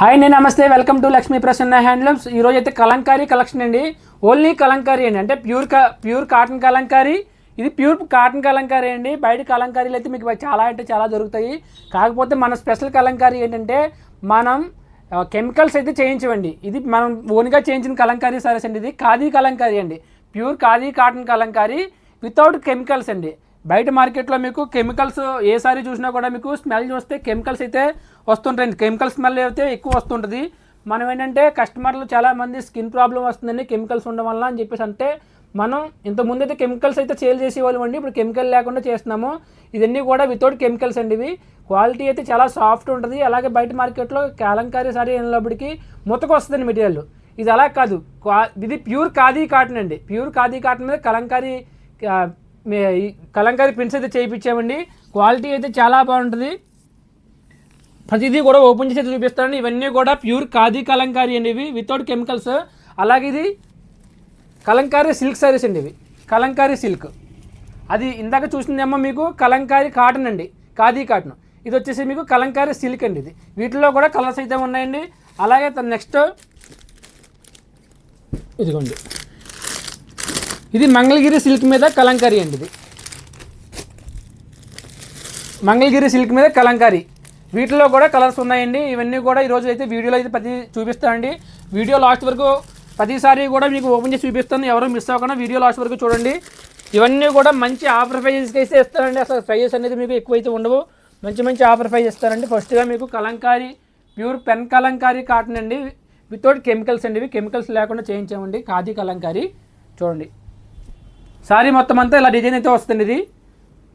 Hi నేను నమస్తే welcome to Lakshmi Prasanna handlooms. ఈరోజు అయితే కలంకారీ కలెక్షన్ అండి. ఓన్లీ కలంకారీ అండి, అంటే ప్యూర్ కాటన్ కలంకారీ. ఇది ప్యూర్ కాటన్ కలంకారీ అండి. బయట కలంకారీలు అయితే మీకు చాలా అంటే చాలా దొరుకుతాయి. కాకపోతే మన స్పెషల్ కలంకారీ ఏంటంటే మనం కెమికల్స్ అయితే చేయించవండి. ఇది మనం ఓన్గా చేయించిన కలంకారీ సారీస్ అండి. ఇది ఖాదీ కలంకారీ అండి, pure khadi cotton Kalamkari without chemicals అండి. బయట మార్కెట్లో మీకు కెమికల్స్ ఏ సారీ చూసినా కూడా మీకు స్మెల్ చూస్తే కెమికల్స్ అయితే వస్తుంటాయండి. కెమికల్ స్మెల్ అయితే ఎక్కువ వస్తుంటుంది. మనం ఏంటంటే కస్టమర్లు చాలామంది స్కిన్ ప్రాబ్లం వస్తుందండి కెమికల్స్ ఉండడం వల్ల అని చెప్పేసి, అంటే మనం ఇంతకుముందు అయితే కెమికల్స్ అయితే సేల్ చేసేవాళ్ళం అండి. ఇప్పుడు కెమికల్ లేకుండా చేస్తున్నాము. ఇవన్నీ కూడా వితౌట్ కెమికల్స్ అండి. ఇవి క్వాలిటీ అయితే చాలా సాఫ్ట్ ఉంటుంది. అలాగే బయట మార్కెట్లో కలంకారీ సారీ అయినప్పటికీ ముతకు వస్తుందండి మెటీరియల్. ఇది అలా కాదు, ఇది ప్యూర్ ఖాదీ కాటన్ అండి. ప్యూర్ ఖాదీ కాటన్ మీద కలంకారీ ప్రింట్స్ అయితే చేయించామండి. క్వాలిటీ అయితే చాలా బాగుంటుంది. ప్రతిదీ కూడా ఓపెన్ చేసి చూపిస్తానండి. ఇవన్నీ కూడా ప్యూర్ ఖాదీ కలంకారీ అండి, ఇవి వితౌట్ కెమికల్స్. అలాగే ఇది కలంకారీ సిల్క్ సారీస్ అండి. ఇవి కలంకారీ సిల్క్. అది ఇందాక చూసిందేమో మీకు కలంకారీ కాటన్ అండి, ఖాదీ కాటన్. ఇది వచ్చేసి మీకు కలంకారీ సిల్క్ అండి. ఇది వీటిలో కూడా కలర్స్ అయితే ఉన్నాయండి. అలాగే నెక్స్ట్ ఇదిగోండి, ఇది మంగళగిరి సిల్క్ మీద కలంకారీ అండి. ఇది మంగళగిరి సిల్క్ మీద కలంకారీ. వీటిలో కూడా కలర్స్ ఉన్నాయండి. ఇవన్నీ కూడా ఈరోజు అయితే వీడియోలో అయితే ప్రతి చూపిస్తానండి. వీడియో లాస్ట్ వరకు ప్రతిసారి కూడా మీకు ఓపెన్ చేసి చూపిస్తాను. ఎవరు మిస్ అవ్వకుండా వీడియో లాస్ట్ వరకు చూడండి. ఇవన్నీ కూడా మంచి ఆఫర్ ప్రైజెస్కి అయితే ఇస్తానండి. అసలు ప్రైజెస్ అనేది మీకు ఎక్కువైతే ఉండవు. మంచి మంచి ఆఫర్ ప్రైజ్ ఇస్తారండి. ఫస్ట్గా మీకు Kalamkari pure pen Kalamkari cotton అండి, వితౌట్ కెమికల్స్ అండి. ఇవి కెమికల్స్ లేకుండా చేయించామండి. ఖాదీ కలంకారీ చూడండి. సారీ మొత్తం అంతా ఇలా డిజైన్ అయితే వస్తుంది. ఇది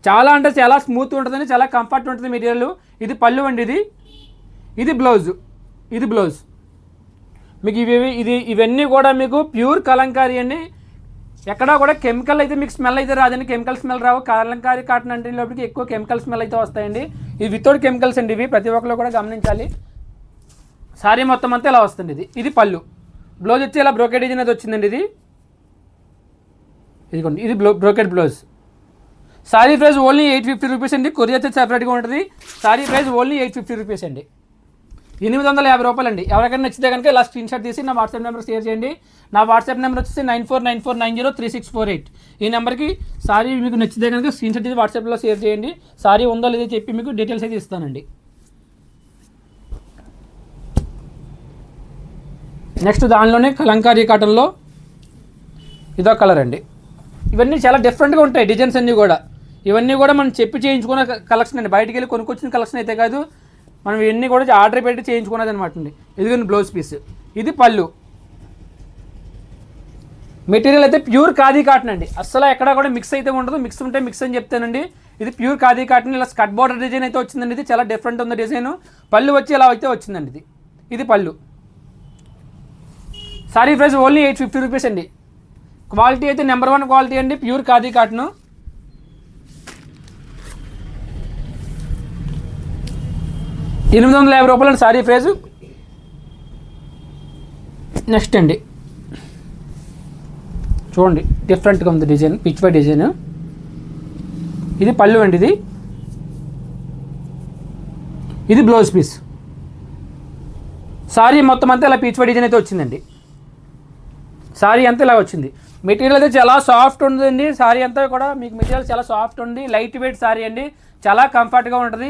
చాలా అంటే చాలా స్మూత్ ఉంటుందండి, చాలా కంఫర్ట్ ఉంటుంది మెటీరియల్. ఇది పళ్ళు అండి. ఇది బ్లౌజ్. ఇది బ్లౌజ్ మీకు ఇవన్నీ కూడా మీకు ప్యూర్ కలంకారీ అండి. ఎక్కడా కూడా కెమికల్ అయితే మీకు స్మెల్ అయితే రాదండి. కెమికల్ స్మెల్ రావు. కలంకారీ కాటన్ అంటే లోపలికి ఎక్కువ కెమికల్ స్మెల్ అయితే వస్తాయండి. ఇది వితౌట్ కెమికల్స్ అండి. ఇవి ప్రతి ఒక్కరు కూడా గమనించాలి. సారీ మొత్తం అంతా ఇలా వస్తుంది. ఇది పళ్ళు. బ్లౌజ్ వచ్చి ఇలా బ్రోకెట్ డిజైన్ అయితే వచ్చిందండి. ఇదిగోండి, ఇది brocade blouse. Sorry price only 850 rupees అండి. కొరియర్ చార్జ్ సెపరేట్గా ఉంటుంది. సారీ ప్రైస్ ఓన్లీ 850 రూపీస్ అండి, 850 రూపాయలు అండి. ఎవరికైనా నచ్చితే కనుక ఇలా స్క్రీన్ షాట్ తీసి నా వాట్సాప్ నెంబర్ షేర్ చేయండి. నా వాట్సాప్ నెంబర్ వచ్చేసి 9494903648. ఈ నెంబర్కి సారీ మీకు నచ్చితే కనుక స్క్రీన్ షాట్ తీసి వాట్సాప్లో షేర్ చేయండి. సారీ ఉందో లేదో చెప్పి మీకు డీటెయిల్స్ అయితే ఇస్తానండి. నెక్స్ట్ దానిలోనే కలంకారీ కాటన్లో ఇదో కలర్ అండి. ఇవన్నీ చాలా డిఫరెంట్గా ఉంటాయి డిజైన్స్ అన్నీ కూడా. ఇవన్నీ కూడా మనం చెప్పి చేయించుకున్న కలెక్షన్ అండి. బయటికి వెళ్ళి కొనుక్కొచ్చిన కలెక్షన్ అయితే కాదు, మనం ఇవన్నీ కూడా ఆర్డర్ పెట్టి చేయించుకున్నది అనమాట అండి. ఇదిగోండి బ్లౌజ్ పీస్. ఇది పళ్ళు. మెటీరియల్ అయితే ప్యూర్ ఖాదీ కాటన్ అండి. అస్సలు ఎక్కడా కూడా మిక్స్ అయితే ఉండదు. మిక్స్ ఉంటే మిక్స్ అని చెప్తానండి. ఇది ప్యూర్ ఖాదీ కాటన్. ఇలా స్కట్ బార్డర్ డిజైన్ అయితే వచ్చిందండి. ఇది చాలా డిఫరెంట్ ఉంది డిజైన్. పళ్ళు వచ్చి ఇలా అయితే వచ్చిందండి. ఇది పళ్ళు. సారీ ప్రైస్ ఓన్లీ 850 రూపీస్ అండి. క్వాలిటీ అయితే నెంబర్ 1 క్వాలిటీ అండి, ప్యూర్ ఖాదీ కాటన్. రూపాయలు అండి సారీ ప్రైస్. నెక్స్ట్ అండి చూడండి, డిఫరెంట్గా ఉంది డిజైన్, పిచ్ పై డిజైన్. ఇది పళ్ళు అండి. ఇది బ్లౌజ్ పీస్. సారీ మొత్తం అంతా ఇలా పిచ్ పై డిజైన్ అయితే వచ్చిందండి. సారీ అంతా ఇలా వచ్చింది. మెటీరియల్ అయితే చాలా సాఫ్ట్ ఉందండి. సారీ అంతా కూడా మీకు మెటీరియల్ చాలా సాఫ్ట్ ఉంది. లైట్ వెయిట్ సారీ అండి, చాలా కంఫర్ట్గా ఉంటుంది.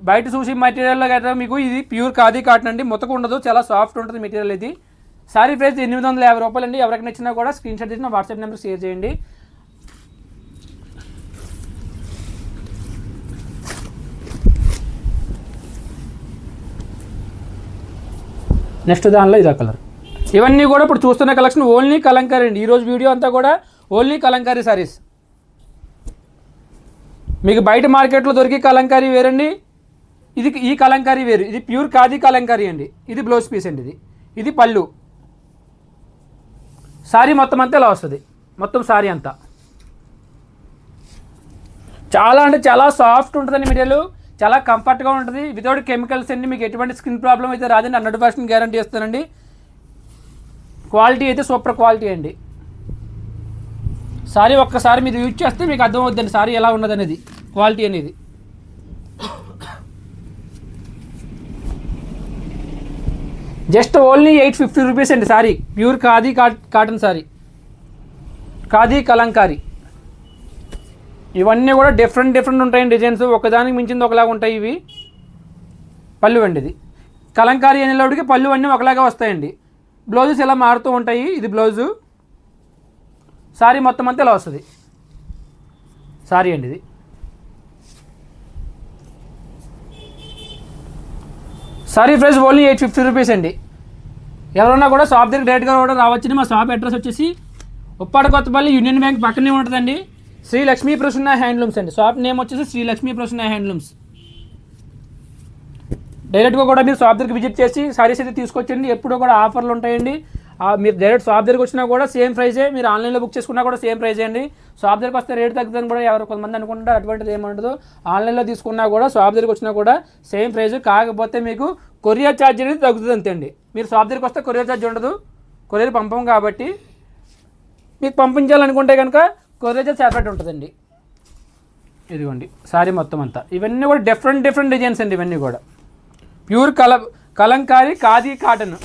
బయట చూసి మెటీరియల్లో కదా మీకు ఇది ప్యూర్ ఖాదీ కాటన్ అండి, ముతకు ఉండదు, చాలా సాఫ్ట్ ఉంటుంది మెటీరియల్. ఇది సారీ ప్రైస్ 850 రూపాయలు అండి. ఎవరికి నచ్చినా కూడా స్క్రీన్ షాట్ తీసి నా వాట్సాప్ నెంబర్ షేర్ చేయండి. నెక్స్ట్ దానిలో ఇదో కలర్. ఇవన్నీ కూడా ఇప్పుడు చూస్తున్న కలెక్షన్ ఓన్లీ కలంకారీ అండి. ఈరోజు వీడియో అంతా కూడా ఓన్లీ కలంకారీ సారీస్. మీకు బయట మార్కెట్లో దొరికే కలంకారీ వేరండి, ఈ కలంకారీ వేరు. ఇది ప్యూర్ ఖాదీ కలంకారీ అండి. ఇది బ్లౌజ్ పీస్ అండి. ఇది పళ్ళు. సారీ మొత్తం అంతా ఇలా వస్తుంది. మొత్తం సారీ అంతా చాలా అంటే చాలా సాఫ్ట్ ఉంటుందండి మెటీరియల్, చాలా కంఫర్ట్గా ఉంటుంది. వితౌట్ కెమికల్స్ అండి. మీకు ఎటువంటి స్కిన్ ప్రాబ్లం అయితే రాదండి. 100% గ్యారంటీ ఇస్తానండి. క్వాలిటీ అయితే సూపర్ క్వాలిటీ అండి. సారీ ఒక్కసారి మీరు యూజ్ చేస్తే మీకు అర్థమవుతుందండి సారీ ఎలా ఉన్నది అనేది, క్వాలిటీ అనేది. జస్ట్ ఓన్లీ 850 రూపీస్ అండి sorry. Pure khadi cotton sorry, khadi Kalamkari. ఇవన్నీ కూడా డిఫరెంట్ ఉంటాయండి డిజైన్స్, ఒకదానికి మించింది ఒకలాగా ఉంటాయి. ఇవి పళ్ళు అండి, ఇది కలంకారీ అనేలోడికి పళ్ళు అన్నీ ఒకలాగా వస్తాయండి. బ్లౌజెస్ ఇలా మారుతూ ఉంటాయి. ఇది బ్లౌజు, సారీ మొత్తం అంతా ఇలా వస్తుంది. సారీ అండి ఇది. సారీ ప్రైస్ ఓన్లీ 850 రూపీస్ అండి. ఎవరన్నా కూడా షాప్ దగ్గర డైరెక్ట్గా కూడా రావచ్చండి. మా షాప్ అడ్రస్ వచ్చేసి ఉప్పాడ కొత్తపల్లి యూనియన్ బ్యాంక్ పక్కనే ఉంటుందండి. శ్రీ లక్ష్మీ ప్రసన్న హ్యాండ్లూమ్స్ అండి. షాప్ నేమ్ వచ్చేసి శ్రీ లక్ష్మీ ప్రసన్న హ్యాండ్లూమ్స్. డైరెక్ట్గా కూడా మీరు షాప్ దగ్గరికి విజిట్ చేసి సారీస్ అయితే తీసుకొచ్చండి. ఎప్పుడూ కూడా ఆఫర్లు ఉంటాయండి. మీరు డైరెక్ట్ షాప్ దగ్గరికి వచ్చినా కూడా సేమ్ ప్రైజే, మీరు ఆన్లైన్లో బుక్ చేసుకున్నా కూడా సేమ్ ప్రైజే అండి. షాప్ దగ్గరికి వస్తే రేట్ తగ్గుతుంది కూడా ఎవరు కొంతమంది అనుకుంటారు, అటువంటిది ఏమంటుందో. ఆన్లైన్లో తీసుకున్నా కూడా షాప్ దగ్గరికి వచ్చినా కూడా సేమ్ ప్రైజు, కాకపోతే మీకు కొరియర్ ఛార్జ్ అనేది తగ్గుతుంది అంతే అండి. మీరు షాప్ దగ్గరికి వస్తే కొరియర్ ఛార్జ్ ఉండదు, కొరియర్ పంపం కాబట్టి. మీకు పంపించాలనుకుంటే కనుక కొరియర్ ఛార్జ్ సెపరేట్ ఉంటుందండి. ఇదిగోండి సారీ మొత్తం అంతా. ఇవన్నీ కూడా డిఫరెంట్ డిజైన్స్ అండి. ఇవన్నీ కూడా pure Kalamkari khadi cotton,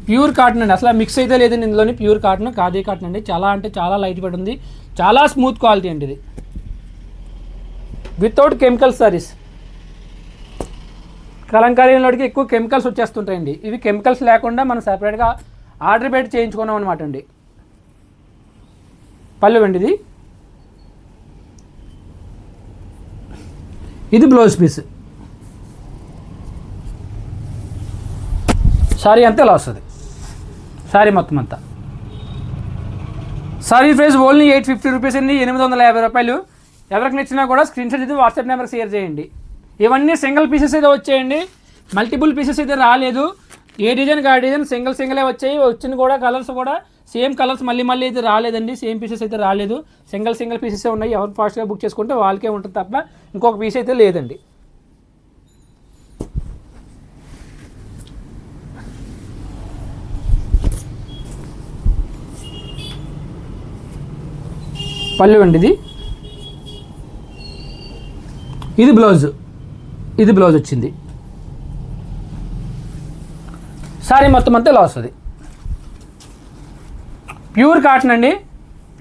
pure cotton అండి. అసలు మిక్స్ అయితే లేదండి ఇందులోని. ప్యూర్ కాటన్, ఖాదీ కాటన్ అండి. చాలా అంటే చాలా లైట్ వెయిట్ ఉంది, చాలా స్మూత్ క్వాలిటీ అండి ఇది. Without chemicals saris. కలంకారీలోకి ఎక్కువ కెమికల్స్ వచ్చేస్తుంటాయండి. ఇవి కెమికల్స్ లేకుండా మనం సపరేట్గా ఆర్డర్ పెట్టి చేయించుకున్నాం అనమాట అండి. పళ్ళు అండి ఇది. ఇది బ్లౌజ్ పీస్. సారీ అంతా ఇలా వస్తుంది. సారీ మొత్తం అంతా. సారీ ప్రైస్ ఓన్లీ 850 రూపీస్ అండి, 850 రూపాయలు. ఎవరికి నచ్చినా కూడా స్క్రీన్ షాట్ అయితే వాట్సాప్ నెంబర్కి షేర్ చేయండి. ఇవన్నీ సింగిల్ పీసెస్ అయితే వచ్చాయండి, మల్టిపుల్ పీసెస్ అయితే రాలేదు. ఏ డిజైన్కి ఆ డిజైన్ సింగిలే వచ్చాయి. వచ్చిన కూడా కలర్స్ కూడా సేమ్ కలర్స్ మళ్ళీ అయితే రాలేదండి. సేమ్ పీసెస్ అయితే రాలేదు, సింగిల్ పీసెస్ ఉన్నాయి. ఎవరు ఫాస్ట్గా బుక్ చేసుకుంటే వాళ్ళకే ఉంటుంది తప్ప ఇంకొక పీస్ అయితే లేదండి. పళ్ళు అండి ఇది. ఇది బ్లౌజ్, ఇది బ్లౌజ్ వచ్చింది. సారీ మొత్తం అంతా ఇలా వస్తుంది. ప్యూర్ కాటన్ అండి,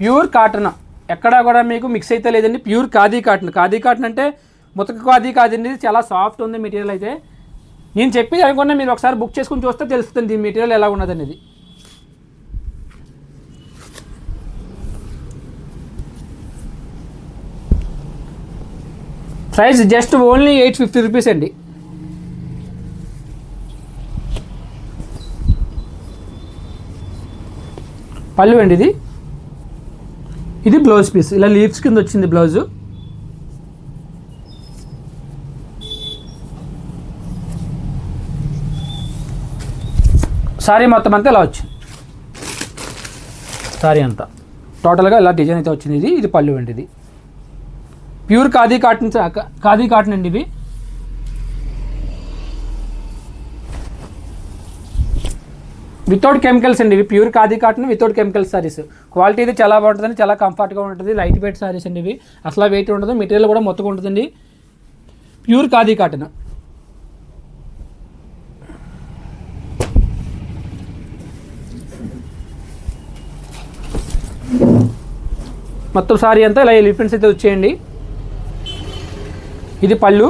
ప్యూర్ కాటన్. ఎక్కడా కూడా మీకు మిక్స్ అయితే లేదండి. Pure khadi cotton. Khadi cotton అంటే ముతక ఖాదీ కాదండి, చాలా సాఫ్ట్ ఉంది మెటీరియల్ అయితే. నేను చెప్పేది అనుకున్నా, మీరు ఒకసారి బుక్ చేసుకుని చూస్తే తెలుస్తుంది ఈ మెటీరియల్ ఎలా ఉన్నది అనేది. ప్రైస్ జస్ట్ ఓన్లీ 850 రూపీస్ అండి. పళ్ళు అండి ఇది. ఇది బ్లౌజ్ పీస్, ఇలా లీవ్స్ కింద వచ్చింది బ్లౌజు. సారీ మొత్తం అంతా ఇలా వచ్చింది. సారీ అంతా టోటల్గా ఇలా డిజైన్ అయితే వచ్చింది. ఇది పళ్ళు అండి. ఇది ప్యూర్ ఖాదీ కాటన్ అండి. ఇవి వితౌట్ కెమికల్స్ అండి. ఇవి pure khadi cotton without chemicals saris. Quality అయితే చాలా బాగుంటుందండి, చాలా కంఫర్ట్గా ఉంటుంది. లైట్ వెయిట్ సారీస్ అండి ఇవి, అసలు వెయిట్ ఉండదు. మెటీరియల్ కూడా మొత్తం ఉంటుందండి. Pure khadi cotton. మొత్తం సారీ అంతా ఇలా ఎలిఫెంట్స్ అయితే వచ్చేయండి. ఇది పళ్ళు,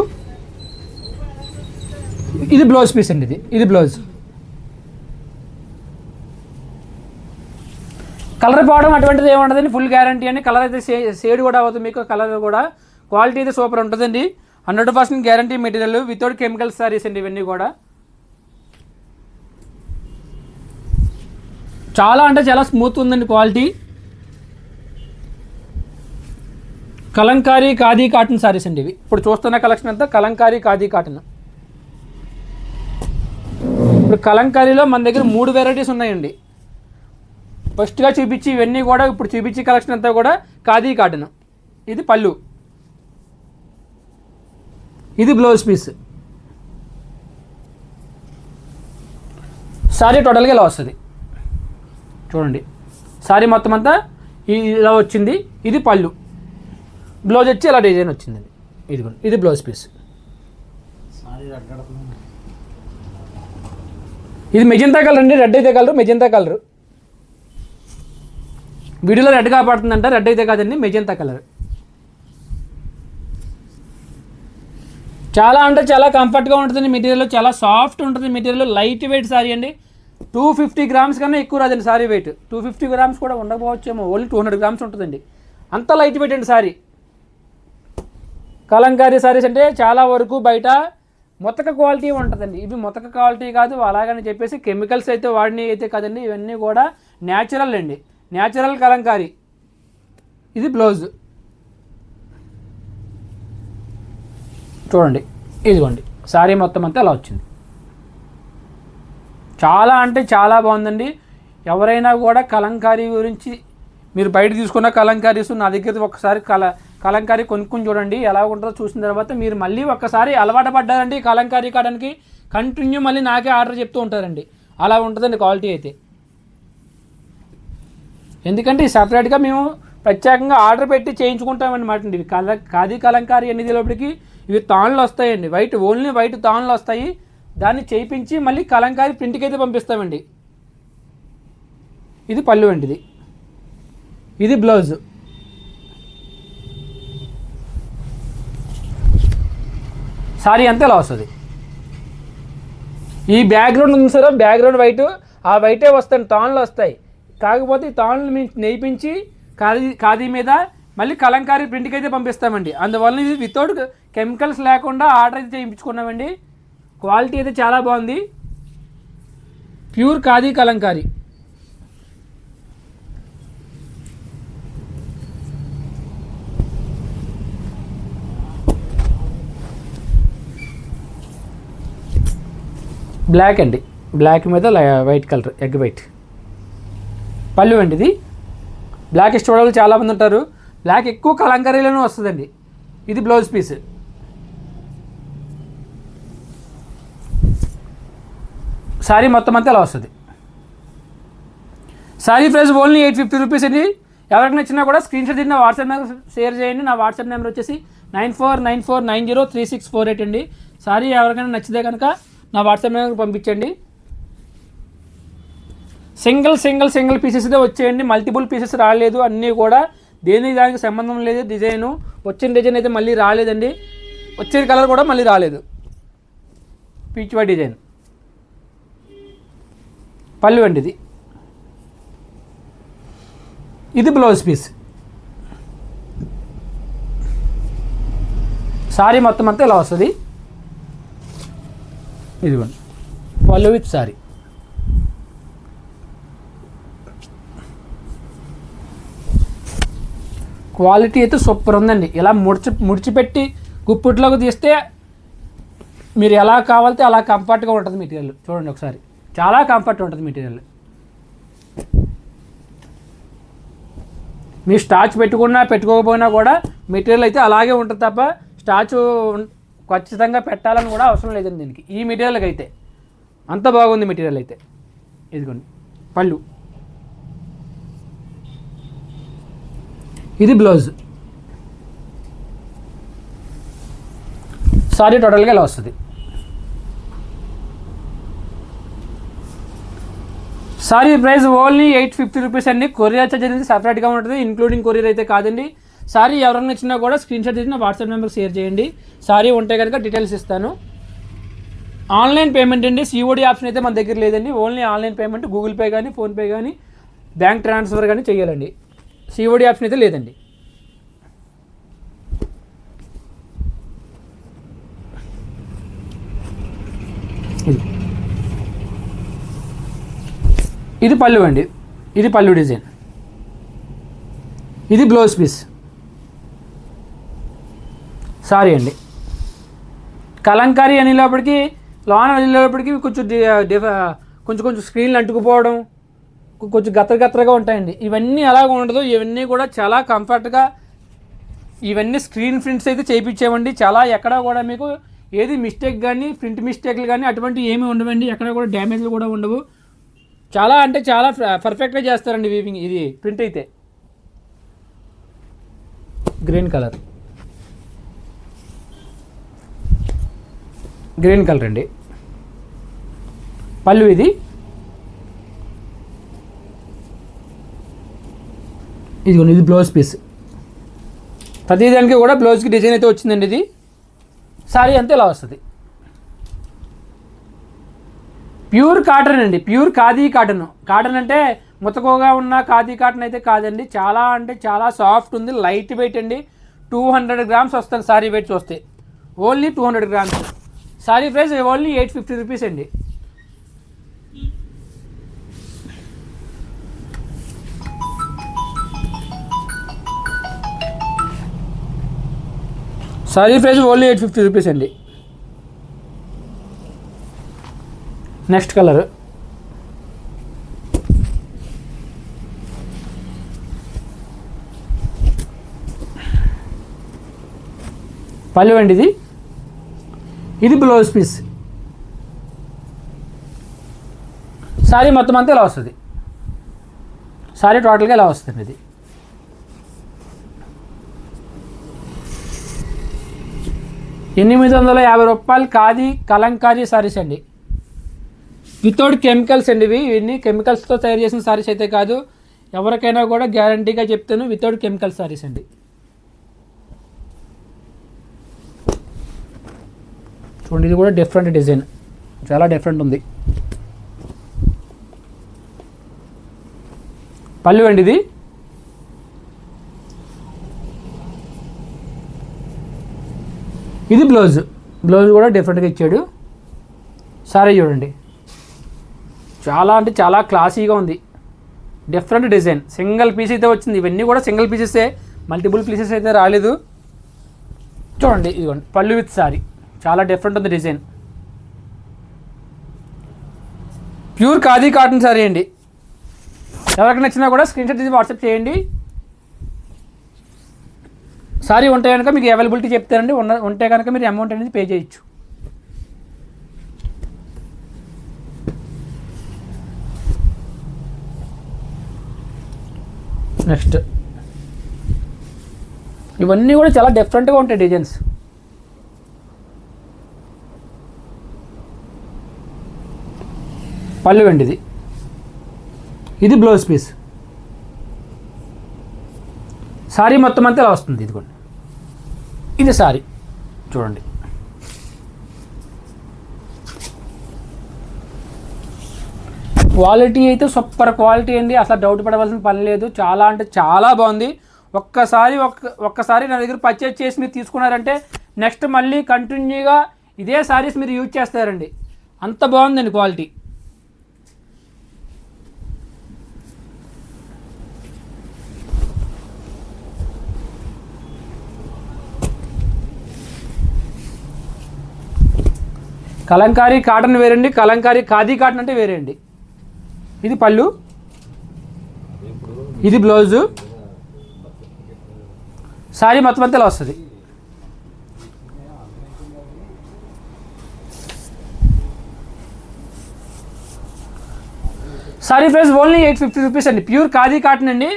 ఇది బ్లౌజ్ పీస్ అండి. ఇది బ్లౌజ్. కలర్ పోవడం అటువంటిది ఏముండదండి, ఫుల్ గ్యారంటీ అండి. కలర్ అయితే షేడ్ కూడా అవుతుంది మీకు. కలర్ కూడా క్వాలిటీ అయితే సూపర్ ఉంటుందండి. 100% guarantee material, without chemicals saris అండి ఇవన్నీ కూడా. చాలా అంటే చాలా స్మూత్ ఉందండి క్వాలిటీ. కలంకారీ ఖాదీ కాటన్ సారీస్ అండి ఇవి. ఇప్పుడు చూస్తున్న కలెక్షన్ అంతా కలంకారీ ఖాదీ కాటన్. ఇప్పుడు కలంకారీలో మన దగ్గర 3 వెరైటీస్ ఉన్నాయండి. ఫస్ట్గా చూపించి ఇవన్నీ కూడా ఇప్పుడు చూపించే కలెక్షన్ అంతా కూడా ఖాదీ కాటన్. ఇది పళ్ళు, ఇది బ్లౌజ్ పీస్. సారీ టోటల్గా ఇలా వస్తుంది చూడండి. సారీ మొత్తం అంతా ఇలా వచ్చింది. ఇది పళ్ళు, బ్లౌజ్ వచ్చి ఇలా డిజైన్ వచ్చిందండి. ఇది బ్లౌజ్ పీస్. ఇది మెజెంతా కలర్ అండి, రెడ్ అయితే కలర్, మెజెంతా కలర్. వీడియోలో రెడ్ కాపాడుతుందంట, రెడ్ అయితే కాదండి, మెజెంతా కలర్. చాలా అంటే చాలా కంఫర్ట్గా ఉంటుంది మెటీరియల్, చాలా సాఫ్ట్ ఉంటుంది మెటీరియల్, లైట్ వెయిట్ సారీ అండి. 250 గ్రామ్స్ కన్నా ఎక్కువ రాదండి సారీ వెయిట్. 250 గ్రామ్స్ కూడా ఉండకపోవచ్చేమో, ఓన్లీ 200 గ్రామ్స్ ఉంటుందండి. అంత లైట్ వెయిట్ అండి సారీ. కలంకారీ సారీస్ అంటే చాలా వరకు బయట మొతక క్వాలిటీ ఉంటుందండి. ఇవి మొతక క్వాలిటీ కాదు, అలాగని చెప్పేసి కెమికల్స్ అయితే వాడిని అయితే కాదండి. ఇవన్నీ కూడా న్యాచురల్ అండి, న్యాచురల్ కలంకారీ. ఇది బ్లౌజ్ చూడండి, ఇదిగోండి సారీ మొత్తం అంతా అలా వచ్చింది. చాలా అంటే చాలా బాగుందండి. ఎవరైనా కూడా కలంకారీ గురించి మీరు బయట తీసుకున్న కలంకారీస్ నా దగ్గర ఒకసారి కలంకారీ కొనుక్కొని చూడండి, ఎలా ఉంటుందో. చూసిన తర్వాత మీరు మళ్ళీ ఒక్కసారి అలవాటు పడ్డారండి కలంకారీ కావడానికి, కంటిన్యూ మళ్ళీ నాకే ఆర్డర్ చెప్తూ ఉంటారండి. అలా ఉంటుందండి క్వాలిటీ అయితే. ఎందుకంటే సపరేట్గా మేము ప్రత్యేకంగా ఆర్డర్ పెట్టి చేయించుకుంటామన్నమాట అండి. ఇవి ఖాదీ కలంకారీ అనేది లోపలికి ఇవి తాన్లు వస్తాయండి, వైట్, ఓన్లీ వైట్ తాన్లు వస్తాయి. దాన్ని చేయించి మళ్ళీ కలంకారీ ప్రింట్కి అయితే పంపిస్తామండి. ఇది పళ్ళు అండి, ఇది బ్లౌజ్. సారీ అంతా ఇలా వస్తుంది. ఈ బ్యాక్గ్రౌండ్ ఉంది సార్, బ్యాక్గ్రౌండ్ వైట్, ఆ వైటే వస్తాయి, తాన్లు వస్తాయి. కాకపోతే ఈ తాన్లు మేము నేయించి ఖాదీ మీద మళ్ళీ కలంకారీ ప్రింట్కి అయితే పంపిస్తామండి. అందువల్ల ఇది వితౌట్ కెమికల్స్ లేకుండా ఆర్డర్ అయితే చేయించుకున్నామండి. క్వాలిటీ అయితే చాలా బాగుంది, ప్యూర్ ఖాదీ కలంకారీ. బ్లాక్ అండి, బ్లాక్ మీద వైట్ కలర్, ఎగ్ వైట్ పళ్ళు అండి. ఇది బ్లాక్ ఇష్టపడే చాలామంది ఉంటారు, బ్లాక్ ఎక్కువ కలంకారీలోనే వస్తుందండి. ఇది బ్లౌజ్ పీస్. సారీ మొత్తం అంతా ఇలా వస్తుంది. సారీ ప్రైస్ ఓన్లీ 850 రూపీస్ అండి. ఎవరికి నచ్చినా కూడా స్క్రీన్ షాట్ తీసి నా వాట్సాప్ నెంబర్ షేర్ చేయండి. నా వాట్సాప్ నెంబర్ వచ్చేసి 9494903648 అండి. సారీ ఎవరికైనా నచ్చితే కనుక నా వాట్సాప్ నెంబర్కి పంపించండి. సింగిల్ పీసెస్దే వచ్చేయండి, మల్టిపుల్ పీసెస్ రాలేదు. అన్నీ కూడా దానికి సంబంధం లేదు. డిజైను వచ్చిన డిజైన్ అయితే మళ్ళీ రాలేదండి, వచ్చే కలర్ కూడా మళ్ళీ రాలేదు. పీచ్ డిజైన్ పళ్ళు అండి. ఇది బ్లౌజ్ పీస్. సారీ మొత్తం అంతా ఇలా వస్తుంది. ఇదిగోండి పళ్ళు విత్ సారీ. క్వాలిటీ అయితే సూపర్ ఉందండి. ఇలా ముడిచిపెట్టి గుప్పిట్లోకి తీస్తే మీరు ఎలా కావాలితే అలా కంఫర్ట్గా ఉంటుంది మెటీరియల్. చూడండి ఒకసారి, చాలా కంఫర్ట్ ఉంటుంది మెటీరియల్. మీరు స్టార్చ్ పెట్టుకోకపోయినా కూడా మెటీరియల్ అయితే అలాగే ఉంటుంది తప్ప స్టార్చ్ ఖచ్చితంగా పెట్టాలని కూడా అవసరం లేదండి దీనికి. ఈ మెటీరియల్కి అయితే అంత బాగుంది మెటీరియల్ అయితే. ఇదిగోండి పళ్ళు, ఇది బ్లౌజ్. సారీ టోటల్గా ఇలా వస్తుంది. సారీ ప్రైస్ ఓన్లీ 850 రూపీస్ అండి. కొరియర్ చార్జ్ అనేది సపరేట్గా ఉంటుంది, ఇంక్లూడింగ్ కొరియర్ అయితే కాదండి. సారీ ఎవరైనా నచ్చినా కూడా స్క్రీన్ షాట్ తీసి నా వాట్సాప్ నెంబర్కి షేర్ చేయండి. సారీ ఉంటే కనుక డీటెయిల్స్ ఇస్తాను. ఆన్లైన్ పేమెంట్ అండి, సిఓడి ఆప్షన్ అయితే మన దగ్గర లేదండి. Only online payment, Google pay కానీ, ఫోన్పే కానీ, బ్యాంక్ ట్రాన్స్ఫర్ కానీ చేయాలండి. సిఓడి ఆప్షన్ అయితే లేదండి. ఇది పళ్ళు అండి, ఇది పళ్ళు డిజైన్. ఇది బ్లౌజ్ పీస్. సారీ అండి. కలంకారీ అనేటప్పటికీ లాన్ అనేటప్పటికీ కొంచెం స్క్రీన్లు అంటుకుపోవడం, కొంచెం గత్తరగా ఉంటాయండి. ఇవన్నీ అలాగ ఉండదు. ఇవన్నీ కూడా చాలా కంఫర్ట్గా, ఇవన్నీ స్క్రీన్ ప్రింట్స్ అయితే చేయించామండి. చాలా ఎక్కడ కూడా మీకు ఏది మిస్టేక్ కానీ, ప్రింట్ మిస్టేక్లు కానీ అటువంటివి ఏమీ ఉండవండి. ఎక్కడ కూడా డ్యామేజ్లు కూడా ఉండవు. చాలా అంటే చాలా పర్ఫెక్ట్గా చేస్తారండి వీవింగ్. ఇది ప్రింట్ అయితే గ్రీన్ కలర్. గ్రీన్ కలర్ అండి. పళ్ళు ఇది ఇదిగోండి, ఇది బ్లౌజ్ పీస్. ప్రతిదానికి కూడా బ్లౌజ్కి డిజైన్ అయితే వచ్చిందండి. ఇది సారీ అంతే ఇలా వస్తుంది. ప్యూర్ కాటన్ అండి, ప్యూర్ ఖాదీ కాటన్. కాటన్ అంటే ముతకోగా ఉన్న ఖాదీ కాటన్ అయితే కాదండి, చాలా అంటే చాలా సాఫ్ట్ ఉంది, లైట్ వెయిట్ అండి. 200 గ్రామ్స్ వస్తుంది సారీ వెయిట్ చూస్తే, only 200 grams. Sorry price only 850 rupees అండి. సారీ ప్రైస్ ఓన్లీ 850 రూపీస్ అండి. నెక్స్ట్ కలర్ పళ్ళు అండి. ఇది బ్లౌజ్ పీస్. సారీ మొత్తం అంతా ఇలా వస్తుంది. సారీ టోటల్గా ఇలా వస్తుంది. ఇది 850 రూపాయలు ఖాదీ కలంకారీ సారీస్ అండి, వితౌట్ కెమికల్స్ అండి. ఇవన్నీ కెమికల్స్తో తయారు చేసిన సారీస్ అయితే కాదు, ఎవరికైనా కూడా గ్యారంటీగా చెప్తాను, వితౌట్ కెమికల్ సారీస్ అండి. చూడండి, ఇది కూడా డిఫరెంట్ డిజైన్, చాలా డిఫరెంట్ ఉంది. పళ్ళు అండి. ఇది బ్లౌజ్. బ్లౌజ్ కూడా డిఫరెంట్గా ఇచ్చాడు. సారీ చూడండి, చాలా అంటే చాలా క్లాసీగా ఉంది, డిఫరెంట్ డిజైన్. సింగిల్ పీస్ అయితే వచ్చింది. ఇవన్నీ కూడా సింగిల్ పీసెసే, మల్టిపుల్ పీసెస్ అయితే రాలేదు. చూడండి, ఇదిగోండి పళ్ళు విత్ సారీ, చాలా డిఫరెంట్ ఉంది design. Pure khadi cotton sorry అండి. ఎవరికి నచ్చినా కూడా స్క్రీన్ షాట్ తీసి వాట్సాప్ చేయండి. సారీ ఉంటే కనుక మీకు అవైలబిలిటీ చెప్తారండి. ఉంటే కనుక మీరు అమౌంట్ అనేది పే చేయొచ్చు. నెక్స్ట్ ఇవన్నీ కూడా చాలా డిఫరెంట్గా ఉంటాయి డిజైన్స్. పళ్ళు అండి. ఇది బ్లౌజ్ పీస్. సారీ మొత్తం అంతా ఇలా వస్తుంది. ఇదిగోండి, ఇది సారీ చూడండి. క్వాలిటీ అయితే సూపర్ క్వాలిటీ అండి, అసలు డౌట్ పడవలసిన పని లేదు. చాలా అంటే చాలా బాగుంది. ఒక్కసారి నా దగ్గర పర్చేజ్ చేసి మీరు తీసుకున్నారంటే నెక్స్ట్ మళ్ళీ కంటిన్యూగా ఇదే సారీస్ మీరు యూజ్ చేస్తారండి, అంత బాగుందండి క్వాలిటీ. కలంకారీ కాటన్ వేరండి, కలంకారీ ఖాదీ కాటన్ అంటే వేరే అండి. ఇది పళ్ళు, ఇది బ్లౌజు. సారీ మొత్తం అంతా ఇలా వస్తుంది. సారీ ప్రైస్ ఓన్లీ 850 రూపీస్ అండి. ప్యూర్ ఖాదీ కాటన్ అండి,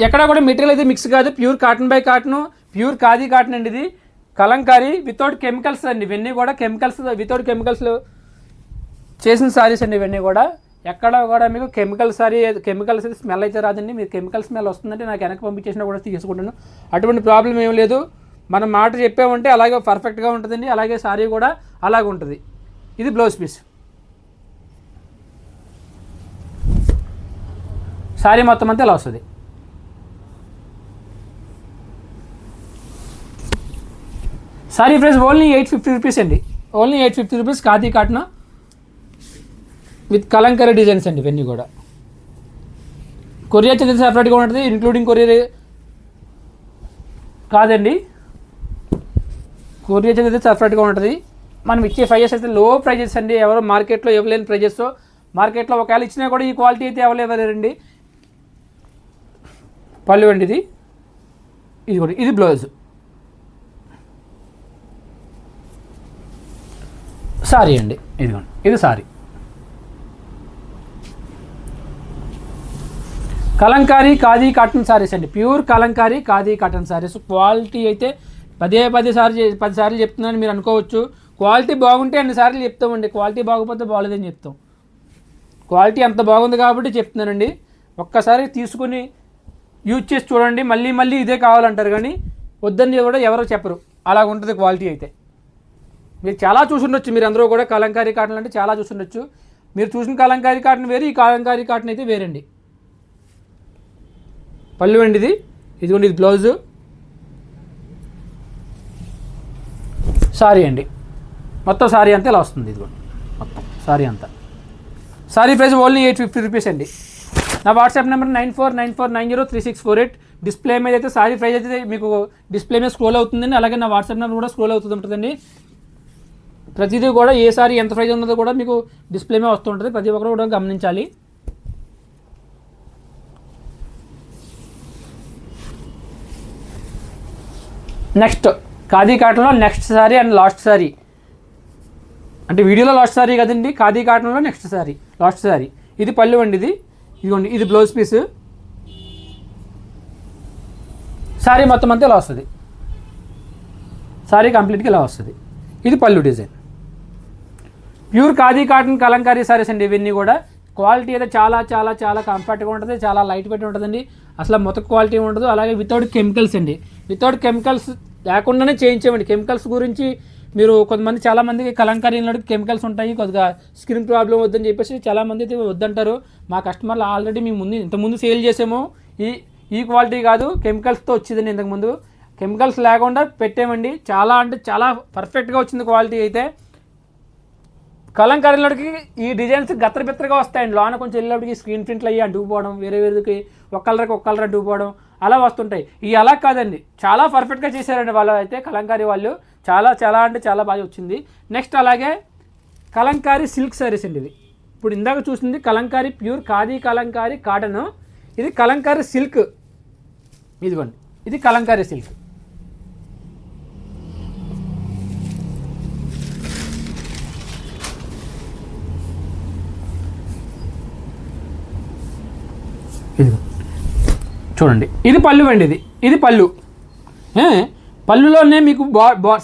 ఎక్కడ కూడా మెటీరియల్ అయితే మిక్స్ కాదు. Pure cotton by cotton, pure khadi cotton అండి. ఇది కలంకారీ వితౌట్ కెమికల్స్ అండి. ఇవన్నీ కూడా కెమికల్స్, వితౌట్ కెమికల్స్ చేసిన సారీస్ అండి. ఇవన్నీ కూడా ఎక్కడ కూడా మీకు కెమికల్స్ అయితే స్మెల్ అయితే రాదండి. మీరు కెమికల్ స్మెల్ వస్తుందంటే నాకు వెనక్కి పంపించేసినా కూడా తీసుకుంటాను, అటువంటి ప్రాబ్లం ఏం లేదు. మనం మాట చెప్పామంటే అలాగే పర్ఫెక్ట్గా ఉంటుందండి. అలాగే సారీ కూడా అలాగే ఉంటుంది. ఇది బ్లౌజ్ పీస్. సారీ మొత్తం అంతా ఇలా వస్తుంది. సారీ ప్రైస్ ఓన్లీ 850 రూపీస్ అండి, only 850 rupees. Khadi cotton with Kalamkari designs అండి. ఇవన్నీ కూడా కొరియర్ చార్జెస్ సపరేట్గా ఉంటుంది, ఇంక్లూడింగ్ కొరియర్ కాదండి, కొరియర్ చార్జెస్ సపరేట్గా ఉంటుంది. మనం ఇచ్చే ప్రైజెస్ అయితే లో ప్రైజెస్ అండి, ఎవరో మార్కెట్లో ఇవ్వలేని ప్రైజెస్. మార్కెట్లో ఒకవేళ ఇచ్చినా కూడా ఈ క్వాలిటీ అయితే ఇవ్వలేరండి. పళ్ళు అండి. ఇది కూడా, ఇది బ్లౌజ్. సారీ అండి, ఇదిగోండి, ఇది సారీ. కలంకారీ ఖాదీ కాటన్ సారీస్ అండి, pure Kalamkari khadi cotton saris. Quality అయితే 10 సార్లు చెప్తున్నాను మీరు అనుకోవచ్చు, క్వాలిటీ బాగుంటే అన్నిసార్లు చెప్తామండి, క్వాలిటీ బాగోకపోతే బాగోలేదని చెప్తాం. క్వాలిటీ అంత బాగుంది కాబట్టి చెప్తున్నానండి. ఒక్కసారి తీసుకుని యూజ్ చేసి చూడండి, మళ్ళీ మళ్ళీ ఇదే కావాలంటారు, కానీ వద్దని కూడా ఎవరో చెప్పరు. అలాగ ఉంటుంది క్వాలిటీ అయితే. మీరు చాలా చూసుండొచ్చు, మీరు అందరూ కూడా కలంకారీ కాటన్ అంటే చాలా చూసుండొచ్చు. మీరు చూసిన కలంకారీ కాటన్ వేరు, ఈ కలంకారీ కాటన్ అయితే వేరండి. పళ్ళు అండి ఇది, ఇదిగోండి ఇది బ్లౌజు, సారీ అండి. మొత్తం సారీ అంతా ఇలా వస్తుంది. ఇదిగోండి మొత్తం సారీ అంతా. సారీ ప్రైస్ ఓన్లీ 850 రూపీస్ అండి. నా వాట్సాప్ నెంబర్ 9494903648. డిస్ప్లే మీద అయితే సారీ ప్రైస్ అయితే మీకు డిస్ప్లే మీద స్క్రోల్ అవుతుందండి. అలాగే నా వాట్సాప్ నెంబర్ కూడా స్క్రోల్ అవుతుంది ఉంటుందండి. ప్రతిదీ కూడా ఏ సారీ ఎంత ప్రైస్ ఉన్నదో కూడా మీకు డిస్ప్లే మీద వస్తుంటుంది, ప్రతి ఒక్కరు కూడా గమనించాలి. నెక్స్ట్ ఖాదీ కాటన్లో next sorry and last sorry, అంటే వీడియోలో లాస్ట్ సారీ కదండి, ఖాదీ కాటన్లో నెక్స్ట్ సారీ లాస్ట్ సారీ. ఇది పళ్ళు అండి, ఇదిగోండి ఇది బ్లౌజ్ పీస్. సారీ మొత్తం అంతా ఇలా వస్తుంది, సారీ కంప్లీట్గా ఇలా వస్తుంది. ఇది పళ్ళు design. Pure khadi cotton Kalamkari saris అండి ఇవన్నీ కూడా. క్వాలిటీ అయితే చాలా చాలా చాలా కంఫర్ట్గా ఉంటుంది, చాలా లైట్ వెయిట్ ఉంటుందండి, అసలు మొత్తం క్వాలిటీ ఉండదు. అలాగే వితౌట్ కెమికల్స్ అండి, వితౌట్ కెమికల్స్ లేకుండానే చేయించామండి. కెమికల్స్ గురించి మీరు కొంతమంది చాలామందికి కలంకారీలో కెమికల్స్ ఉంటాయి, కొద్దిగా స్కిన్ ప్రాబ్లం వద్దని చెప్పేసి చాలామంది అయితే వద్దంటారు. మా కస్టమర్లు ఆల్రెడీ మేము ఇంతకుముందు సేల్ చేసాము. ఈ క్వాలిటీ కాదు, కెమికల్స్తో వచ్చిందండి ఇంతకుముందు. కెమికల్స్ లేకుండా పెట్టామండి, చాలా అంటే చాలా పర్ఫెక్ట్గా వచ్చింది క్వాలిటీ అయితే. కలంకారీలోకి ఈ డిజైన్స్ గత్తరబెత్తరగా వస్తాయండి, లోన కొంచెం వెళ్ళేప్పటికి స్క్రీన్ ప్రింట్లు అయ్యి అంటుకుపోవడం, వేరేకి ఒక కలర్ అంటుకుపోవడం అలా వస్తుంటాయి. ఇవి అలా కాదండి, చాలా పర్ఫెక్ట్గా చేశారండి వాళ్ళు అయితే కలంకారీ వాళ్ళు. చాలా చాలా అంటే చాలా బాగా వచ్చింది. నెక్స్ట్ అలాగే కలంకారీ సిల్క్ సారీస్ అండి ఇవి. ఇప్పుడు ఇందాక చూసింది కలంకారీ ప్యూర్ ఖాదీ కలంకారీ కాటన్, ఇది కలంకారీ సిల్క్. ఇదిగోండి ఇది కలంకారీ సిల్క్. ఇదిగో చూడండి, ఇది పళ్ళు అండి, ఇది పళ్ళు. పళ్ళులోనే మీకు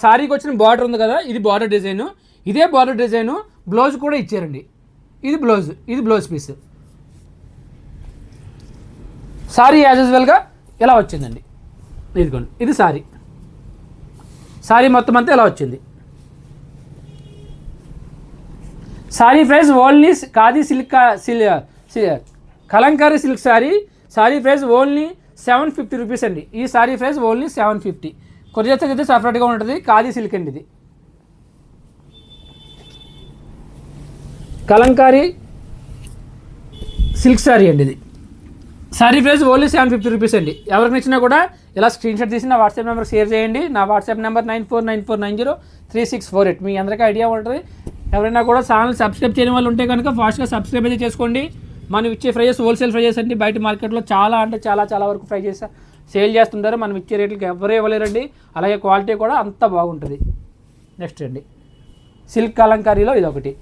సారీకి వచ్చిన బార్డర్ ఉంది కదా, ఇది బార్డర్ డిజైను. ఇదే బార్డర్ డిజైను బ్లౌజ్ కూడా ఇచ్చారండి. ఇది బ్లౌజ్ పీస్. సారీ యాజ్ యూజువల్గా ఇలా వచ్చిందండి. ఇదిగోండి ఇది సారీ మొత్తం అంతా ఇలా వచ్చింది. Sorry price only khadi silk Kalamkari silk sorry price only 750 rupees అండి. ఈ సారీ ప్రైస్ ఓన్లీ 750. కొరియర్ అయితే సపరేట్గా ఉంటుంది. ఖాదీ సిల్క్ అండి ఇది. కలంకారీ సిల్క్ సారీ అండి ఇది. సారీ ప్రైస్ ఓన్లీ 750 రూపీస్ అండి. ఎవరికి నచ్చినా కూడా ఇలా స్క్రీన్ షాట్ తీసి నా వాట్సాప్ నెంబర్ షేర్ చేయండి. నా వాట్సాప్ నెంబర్ 9494903648. మీ అందరికీ ఐడియా ఉంటుంది. ఎవరైనా కూడా ఛానల్ సబ్స్క్రైబ్ చేయని వాళ్ళు ఉంటే కనుక ఫాస్ట్గా సబ్స్క్రైబ్ అయితే చేసుకోండి. మనం ఇచ్చే ప్రైజెస్ హోల్సేల్ ప్రైజెస్ అండి. బయట మార్కెట్లో చాలా అంటే చాలా వరకు ప్రైజెస్ సేల్ చేస్తుంటారు. మనం ఇచ్చే రేట్లకి ఎవరు ఇవ్వలేరండి. అలాగే క్వాలిటీ కూడా అంత బాగుంటుంది. నెక్స్ట్ అండి సిల్క్ కలంకారీలో ఇదొకటి.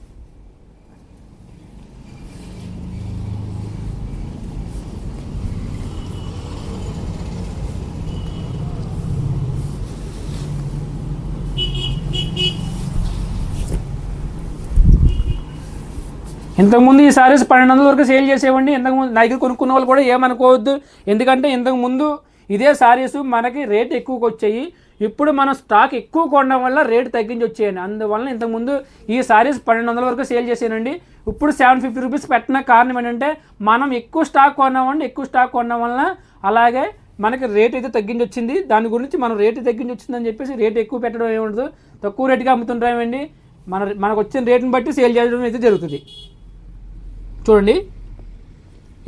ఇంతకుముందు ఈ సారీస్ 1200 వరకు సేల్ చేసేవండి. ఇంతకుముందు నా దగ్గర కొనుక్కున్న వాళ్ళు కూడా ఏమనుకోవద్దు, ఎందుకంటే ఇంతకుముందు ఇదే సారీస్ మనకి రేట్ ఎక్కువకి వచ్చాయి. ఇప్పుడు మనం స్టాక్ ఎక్కువ కొనడం వల్ల రేట్ తగ్గించి వచ్చేయండి. అందువల్ల ఇంతకుముందు ఈ సారీస్ 1200 వరకు సేల్ చేసానండి. ఇప్పుడు 750 రూపీస్ పెట్టిన కారణం ఏంటంటే మనం ఎక్కువ స్టాక్ కొనడం వల్ల అలాగే మనకి రేట్ అయితే తగ్గించి వచ్చింది. దాని గురించి మనం రేటు తగ్గించి వచ్చిందని చెప్పేసి రేట్ ఎక్కువ పెట్టడం ఏముండదు, తక్కువ రేటుగా అమ్ముతుంటామండి. మనకు వచ్చిన రేటుని బట్టి సేల్ చేయడం అయితే జరుగుతుంది. చూడండి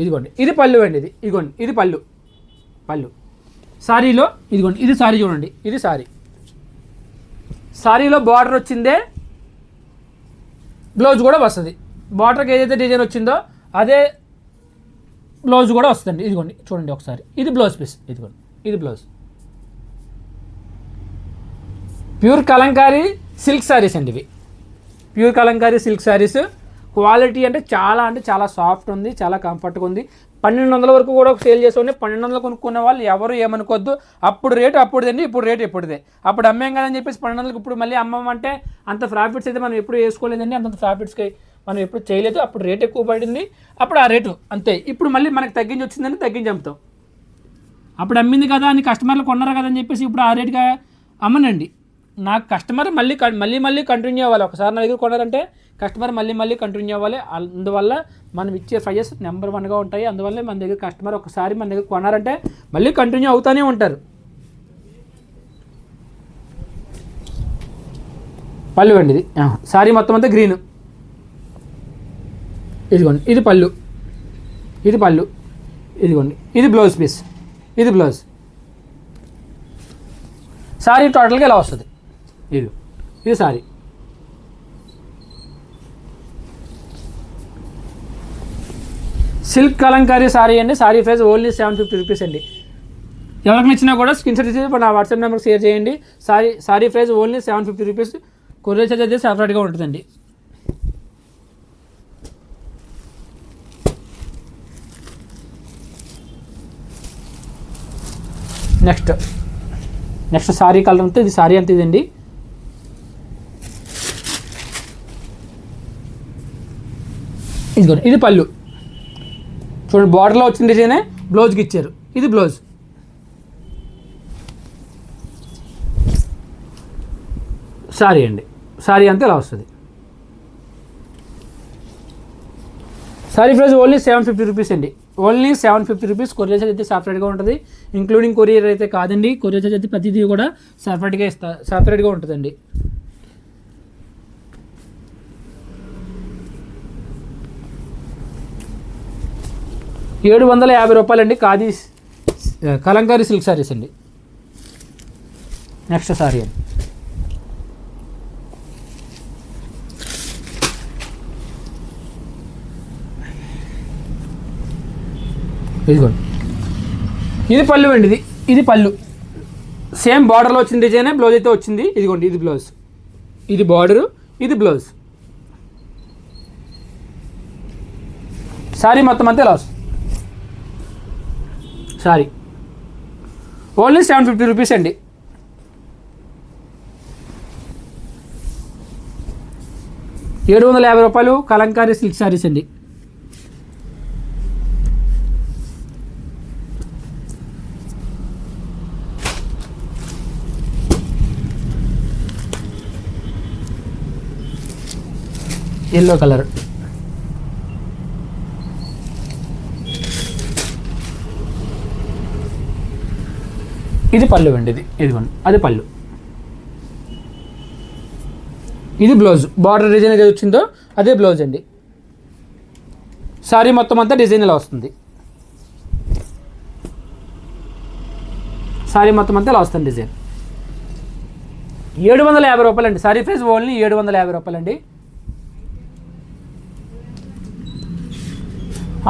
ఇదిగోండి ఇది పళ్ళు అండి, ఇదిగోండి ఇది పళ్ళు. సారీలో ఇదిగోండి ఇది సారీ, చూడండి ఇది సారీలో బార్డర్ వచ్చిందే బ్లౌజ్ కూడా వస్తుంది. బార్డర్కి ఏదైతే డిజైన్ వచ్చిందో అదే బ్లౌజ్ కూడా వస్తుందండి. ఇదిగోండి చూడండి ఒకసారి, ఇది బ్లౌజ్ పీస్. ఇదిగోండి ఇది blouse. Pure Kalamkari silk sarees అండి ఇవి. Pure Kalamkari silk sarees quality అంటే చాలా సాఫ్ట్ ఉంది, చాలా కంఫర్ట్గా ఉంది. 1200 వరకు కూడా సేల్ చేసేవాడిని. 1200 కొనుక్కునే వాళ్ళు ఎవరు ఏమనుకోవద్దు. అప్పుడు రేటు అప్పుడుదండి, ఇప్పుడు రేటు ఎప్పుడుదే. అప్పుడు అమ్మేం కదని చెప్పేసి 1200 ఇప్పుడు మళ్ళీ అమ్మమంటే అంత ప్రాఫిట్స్ అయితే మనం ఎప్పుడు వేసుకోలేదండి, అంత ప్రాఫిట్స్కి మనం ఎప్పుడు చేయలేదు. అప్పుడు రేట్ ఎక్కువ పడింది, అప్పుడు ఆ రేటు అంతే. ఇప్పుడు మళ్ళీ మనకు తగ్గించి వచ్చిందని తగ్గించి అమ్ముతాం. అప్పుడు అమ్మింది కదా అని కస్టమర్లు కొన్నారు కదా అని చెప్పేసి ఇప్పుడు ఆ రేటుగా అమ్మనండి. నాకు కస్టమర్ మళ్ళీ కంటిన్యూ అవ్వాలి. ఒకసారి నా దగ్గర కొన్నారంటే కస్టమర్ మళ్ళీ కంటిన్యూ అవ్వాలి. అందువల్ల మనం ఇచ్చే ప్రైజెస్ నెంబర్ 1గా ఉంటాయి. అందువల్ల మన దగ్గర కస్టమర్ ఒకసారి మన దగ్గర కొన్నారంటే మళ్ళీ కంటిన్యూ అవుతూనే ఉంటారు. పళ్ళు అండి ఇది. సారీ మొత్తం అంతా గ్రీన్. ఇదిగోండి ఇది పళ్ళు, ఇది పళ్ళు, ఇదిగోండి ఇది బ్లౌజ్ పీస్, ఇది బ్లౌజ్. సారీ టోటల్గా ఇలా వస్తుంది. ఇది సారీ. సిల్క్ కలంకారీ సారీ అండి. సారీ ప్రైస్ ఓన్లీ 750 రూపీస్ అండి. ఎవరికి నచ్చినా కూడా స్క్రీన్ షాట్ తీసి నా వాట్సాప్ నెంబర్కి షేర్ చేయండి. Sorry price only 750 rupees. Courier charge అయితే సెపరేట్గా ఉంటుందండి. నెక్స్ట్ సారీ కలర్ అంతా ఇది. సారీ అంతా ఇదండి. ఇదిగోండి ఇది పళ్ళు. చూడండి బార్డర్లో వచ్చిన డిజైనే బ్లౌజ్కి ఇచ్చారు. ఇది బ్లౌజ్. సారీ అండి. సారీ అంతా ఇలా వస్తుంది. సారీ ప్రైస్ ఓన్లీ 750 రూపీస్ అండి. Only 750 rupees. కొరియర్ చార్జ్ అయితే సపరేట్గా ఉంటుంది. ఇంక్లూడింగ్ కొరియర్ అయితే కాదండి. కొరియర్ చార్జ్ అయితే ప్రతిదీ కూడా సపరేట్గా ఉంటుందండి. ₹750 ఖాదీ కలంకారీ సిల్క్ సారీస్ అండి. నెక్స్ట్ సారీ అండి. ఇదిగోండి ఇది పళ్ళు అండి. ఇది పళ్ళు. సేమ్ బార్డర్లో వచ్చిన డిజైనే బ్లౌజ్ అయితే వచ్చింది. ఇదిగోండి ఇది బ్లౌజ్, ఇది బార్డరు, ఇది బ్లౌజ్. సారీ మొత్తం అంతా ఇలా వస్తుంది. సారీ ఓన్లీ 750 రూపీస్ అండి. ₹750 కలంకారీ సిల్క్ సారీస్ అండి. Yellow colour. ఇది పళ్ళు అండి. ఇదిగోండి అది పళ్ళు. ఇది బ్లౌజ్. బార్డర్ డిజైన్ ఏదైతే వచ్చిందో అదే బ్లౌజ్ అండి. సారీ మొత్తం అంతా డిజైన్ ఇలా వస్తుంది. సారీ మొత్తం అంతా ఇలా వస్తుంది డిజైన్. ₹750 అండి. సారీ ప్రైస్ ఓన్లీ ₹750 అండి.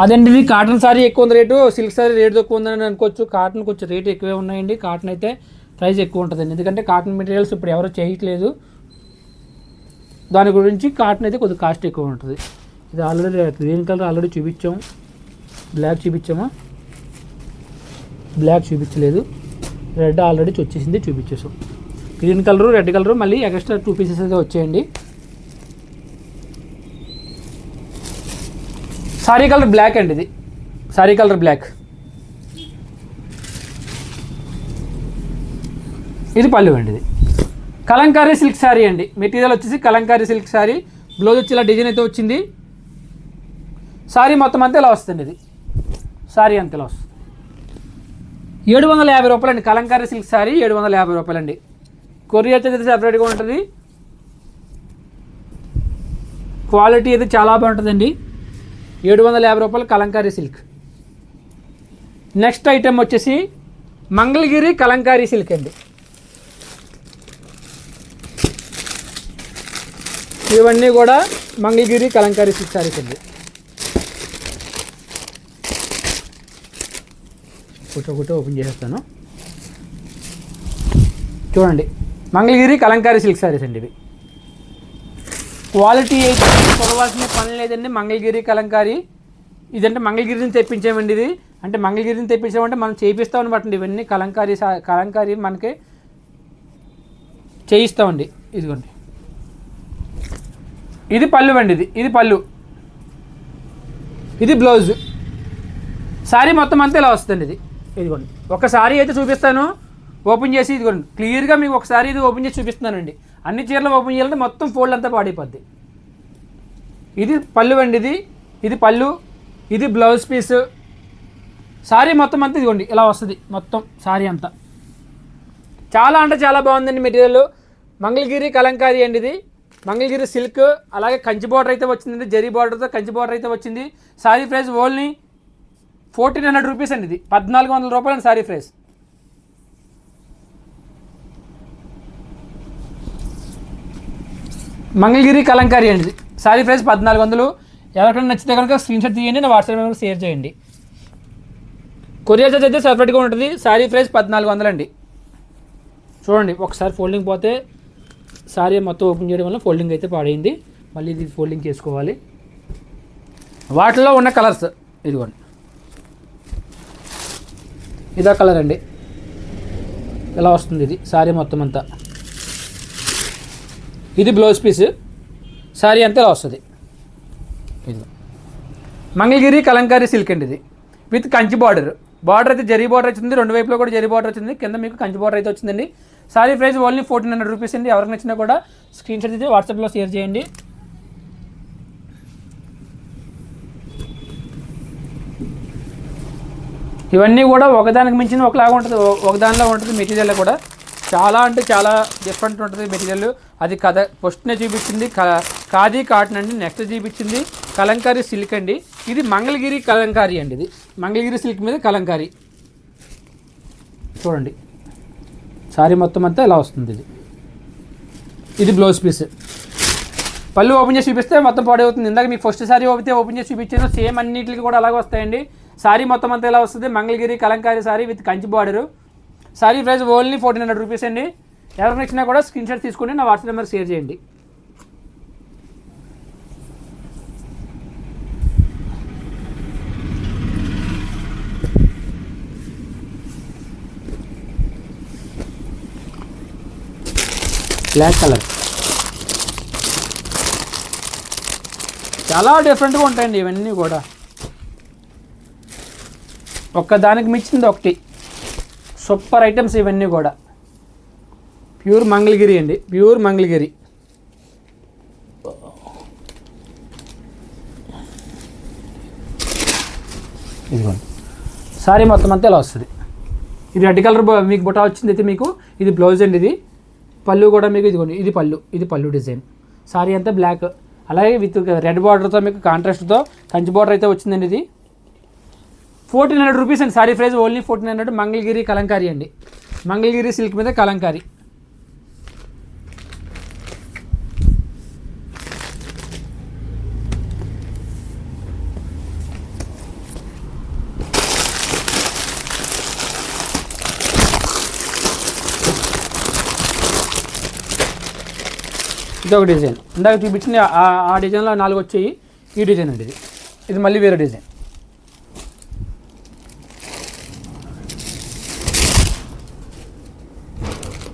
అదండి ఇది కాటన్ సారీ ఎక్కువ ఉంది రేటు, సిల్క్ సారీ రేటు తక్కువ ఉందని అనుకోవచ్చు. కాటన్ కొంచెం రేటు ఎక్కువే ఉన్నాయండి. కాటన్ అయితే ప్రైస్ ఎక్కువ ఉంటుందండి. ఎందుకంటే కాటన్ మెటీరియల్స్ ఇప్పుడు ఎవరు చేయట్లేదు. దాని గురించి కాటన్ అయితే కొద్దిగా కాస్ట్ ఎక్కువ ఉంటుంది. ఇది ఆల్రెడీ గ్రీన్ కలర్ ఆల్రెడీ చూపించాము. బ్లాక్ చూపించామా? బ్లాక్ చూపించలేదు. రెడ్ ఆల్రెడీ వచ్చేసింది, చూపించేసాం. గ్రీన్ కలరు, రెడ్ కలరు మళ్ళీ ఎక్స్ట్రా 2 పీసెస్ అయితే వచ్చాయండి. సారీ కలర్ బ్లాక్ అండి. ఇది సారీ కలర్ బ్లాక్. ఇది పళ్ళు అండి. ఇది కలంకారీ సిల్క్ సారీ అండి. మెటీరియల్ వచ్చేసి కలంకారీ సిల్క్ సారీ. బ్లౌజ్ వచ్చి ఇలా డిజైన్ అయితే వచ్చింది. సారీ మొత్తం అంతా ఇలా వస్తుంది. ఇది సారీ అంతా ఇలా వస్తుంది. ₹750 అండి. కలంకారీ సిల్క్ సారీ ₹750 అండి. కొరియర్ అయితే సపరేట్గా ఉంటుంది. క్వాలిటీ అయితే చాలా బాగుంటుందండి. ₹750 కలంకారీ సిల్క్. నెక్స్ట్ ఐటెం వచ్చేసి మంగళగిరి కలంకారీ సిల్క్ అండి. ఇవన్నీ కూడా మంగళగిరి కలంకారీ సిల్క్ సారీస్ అండి. ఫోటో ఓపెన్ చేసేస్తాను. చూడండి మంగళగిరి కలంకారీ సిల్క్ సారీస్ అండి. ఇవి క్వాలిటీ అయితే కొనవలసిన పని లేదండి. మంగళగిరి కలంకారీ ఇదంటే మంగళగిరిని తెప్పించామండి. ఇది అంటే మంగళగిరిని తెప్పించామంటే మనం చేయిస్తామని బట్టండి. ఇవన్నీ కలంకారీ మనకి చేయిస్తామండి. ఇదిగోండి ఇది పళ్ళు అండి, ఇది పళ్ళు, ఇది బ్లౌజ్. శారీ మొత్తం అంతా ఇలా వస్తుంది. ఇదిగోండి ఒక శారీ అయితే చూపిస్తాను ఓపెన్ చేసి, ఇదిగోండి క్లియర్గా మీకు ఒకసారి ఇది ఓపెన్ చేసి చూపిస్తున్నానండి. అన్ని చీరలు ఓపెన్ చేయాలంటే మొత్తం ఫోల్డ్ అంతా పాడైపోద్ది. ఇది పళ్ళు అండి, ఇది పళ్ళు, ఇది బ్లౌజ్ పీస్. శారీ మొత్తం అంతా ఇదిగోండి ఇలా వస్తుంది మొత్తం శారీ అంతా. చాలా అంటే చాలా బాగుందండి మెటీరియల్. మంగళగిరి కలంకారీ అండి ఇది, మంగళగిరి సిల్క్. అలాగే కంచి బార్డర్ అయితే వచ్చిందండి, జరీ బార్డర్తో కంచి బార్డర్ అయితే వచ్చింది. శారీ ప్రైస్ ఓన్లీ 1400 రూపీస్ అండి. ఇది 1400 రూపాయలు అండి శారీ ప్రైస్. మంగళగిరి కలంకారీ అండి ఇది, శారీ ప్రైస్ 1400. ఎవరికైనా నచ్చితే కనుక స్క్రీన్షాట్ తీయండి, నా వాట్సాప్ నెంబర్ షేర్ చేయండి. కొరియర్ చార్జ్ అయితే సపరేట్గా ఉంటుంది. శారీ ప్రైస్ 1400 అండి. చూడండి ఒకసారి ఫోల్డింగ్ పోతే శారీ మొత్తం ఓపెన్ చేయడం వల్ల ఫోల్డింగ్ అయితే పాడైంది. మళ్ళీ ఇది ఫోల్డింగ్ చేసుకోవాలి. వాటిలో ఉన్న కలర్స్ ఇదిగోండి, ఇదా కలర్ అండి, ఇలా వస్తుంది ఇది శారీ మొత్తం అంతా. ఇది బ్లౌజ్ పీస్, శారీ అంతా ఇలా వస్తుంది. ఇది మంగళగిరి కలంకారీ సిల్క్ అండి ఇది, విత్ కంచి బార్డర్. బార్డర్ అయితే జరీ బార్డర్ వచ్చింది, రెండు వైపులో కూడా జరీ బార్డర్ వచ్చింది, కింద మీకు కంచి బార్డర్ అయితే వచ్చిందండి. శారీ ప్రైస్ ఓన్లీ 1400 రూపీస్ అండి. ఎవరికి నచ్చినా కూడా స్క్రీన్షాట్ అయితే వాట్సాప్లో షేర్ చేయండి. ఇవన్నీ కూడా ఒకదానికి మించిన ఒకలాగా ఉంటుంది, ఒకదానిలో ఉంటుంది మెటీరియల్ కూడా. చాలా అంటే చాలా డిఫరెంట్ ఉంటుంది మెటీరియల్. అది ఫస్ట్నే చూపించింది ఖాదీ కాటన్ అండి, నెక్స్ట్ చూపించింది కలంకారీ సిల్క్ అండి. ఇది మంగళగిరి కలంకారీ అండి, ఇది మంగళగిరి సిల్క్ మీద కలంకారీ. చూడండి శారీ మొత్తం అంతా ఇలా వస్తుంది. ఇది బ్లౌజ్ పీస్. పళ్ళు ఓపెన్ చేసి చూపిస్తే మొత్తం పాడవుతుంది. ఇందాక మీకు ఫస్ట్ శారీ ఓపెన్ చేసి చూపించాను, సేమ్ అన్నింటికి కూడా అలాగే వస్తాయండి. శారీ మొత్తం అంతా ఇలా వస్తుంది. Mangalagiri Kalamkari sari with Kanchi border. Sari price only 1400 rupees అండి. ఎవరికి నచ్చినా కూడా స్క్రీన్షాట్ తీసుకొని నా వాట్సాప్ నెంబర్ షేర్ చేయండి. బ్లాక్ కలర్ చాలా డిఫరెంట్గా ఉంటాయండి ఇవన్నీ కూడా. ఒక్కదానికి మించింది ఒకటి. సూపర్ ఐటమ్స్ ఇవన్నీ కూడా. ప్యూర్ మంగళగిరి అండి, ప్యూర్ మంగళగిరి. ఇదిగోండి శారీ మొత్తం అంతా ఇలా వస్తుంది. ఇది రెడ్ కలర్ మీకు బుట్ట వచ్చింది అయితే మీకు ఇది బ్లౌజ్ అండి. ఇది పళ్ళు కూడా మీకు ఇదిగోండి, ఇది పళ్ళు డిజైన్. శారీ అంతా బ్లాక్, అలాగే విత్ రెడ్ బార్డర్తో మీకు కాంట్రాస్ట్తో కంచి బార్డర్ అయితే వచ్చిందండి. ఇది 1400 రూపీస్ అండి. Sari price only 1400. మంగళగిరి కలంకారీ అండి, మంగళగిరి సిల్క్ మీద కలంకారీ. ఇదొక డిజైన్. ఇందాక చూపించింది ఆ డిజైన్లో 4 వచ్చాయి. ఈ డిజైన్ అండి, ఇది మళ్ళీ వేరే డిజైన్.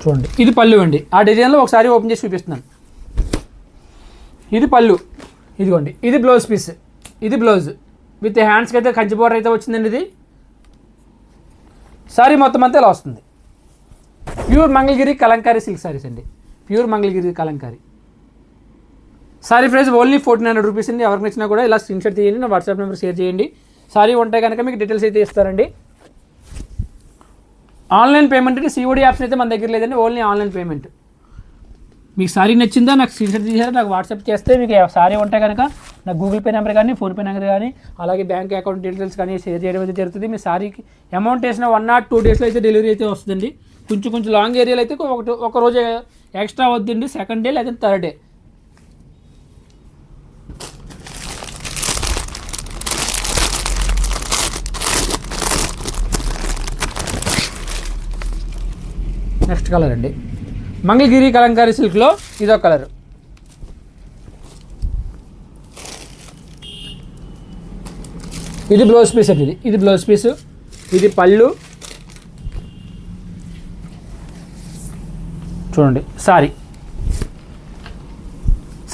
చూడండి ఇది పళ్ళు అండి. ఆ డిజైన్లో ఒకసారి ఓపెన్ చేసి చూపిస్తున్నాను. ఇది పళ్ళు, ఇదిగోండి. ఇది బ్లౌజ్ పీస్, ఇది బ్లౌజ్ విత్ హ్యాండ్స్కి అయితే కంచి బోర్డర్ అయితే వచ్చిందండి. ఇది శారీ మొత్తం అంతా ఇలా వస్తుంది. ప్యూర్ మంగళగిరి కలంకారీ సిల్క్ శారీస్ అండి, pure Mangalagiri Kalamkari. Sari price only 1400 rupees అండి. ఎవరికి నచ్చినా కూడా ఇలా స్క్రీన్షాట్ తీయండి, నా వాట్సాప్ నెంబర్ షేర్ చేయండి. శారీ ఉంటే కనుక మీకు డీటెయిల్స్ అయితే ఇస్తారండి. ఆన్లైన్ పేమెంట్ అంటే COD ఆప్షన్ అయితే మన దగ్గర లేదండి, ఓన్లీ ఆన్లైన్ పేమెంట్. మీకు శారీ నచ్చిందా నాకు స్క్రీన్షాట్ తీసారా నాకు వాట్సాప్ చేస్తే మీకు శారీ ఉంటే కనుక నాకు గూగుల్ పే నెంబర్ కానీ ఫోన్పే నెంబర్ కానీ అలాగే బ్యాంక్ అకౌంట్ డీటెయిల్స్ కానీ షేర్ చేయడం అయితే జరుగుతుంది. మీ శారీకి అమౌంట్ వేసిన 1 or 2 డేస్లో అయితే డెలివరీ అయితే వస్తుందండి. కొంచెం లాంగ్ ఏరియాలో అయితే ఒక రోజు ఎక్స్ట్రా అవుతుందండి, సెకండ్ డే లేదా థర్డ్ డే. నెక్స్ట్ కలర్ అండి, మంగళగిరి కలంకారీ సిల్క్లో ఇదో కలర్. ఇది బ్లౌజ్ పీస్ అండి, ఇది బ్లౌజ్ పీసు, ఇది పళ్ళు. చూడండి సారీ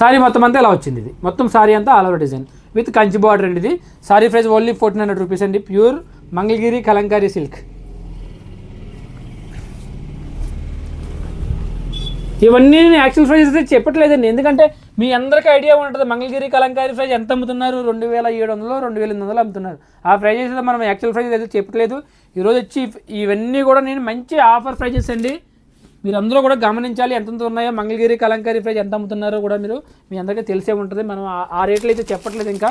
సారీ మొత్తం అంతా ఇలా వచ్చింది. ఇది మొత్తం సారీ అంతా all over design with Kanchi border అండి. ఇది సారీ ప్రైస్ ఓన్లీ 1400 రూపీస్ అండి. Pure Mangalagiri Kalamkari silk. ఇవన్నీ నేను యాక్చువల్ ప్రైస్ అయితే చెప్పట్లేదండి, ఎందుకంటే మీ అందరికీ ఐడియా ఉంటుంది మంగళగిరి కలంకారీ ప్రైస్ ఎంత అమ్ముతున్నారు. 2700 2800 అమ్ముతున్నారు. ఆ ప్రైజెస్ అయితే మనం యాక్చువల్ ప్రైస్ అయితే చెప్పట్లేదు. ఈరోజు వచ్చి ఇవన్నీ కూడా నేను మంచి ఆఫర్ ప్రైజెస్ అండి. మీరు అందరూ కూడా గమనించాలి ఎంత ఉన్నాయో. మంగళగిరి కలంకారీ ప్రైస్ ఎంత అమ్ముతున్నారో కూడా మీ అందరికీ తెలిసే ఉంటుంది. మనం ఆ రేట్లు అయితే చెప్పట్లేదు. ఇంకా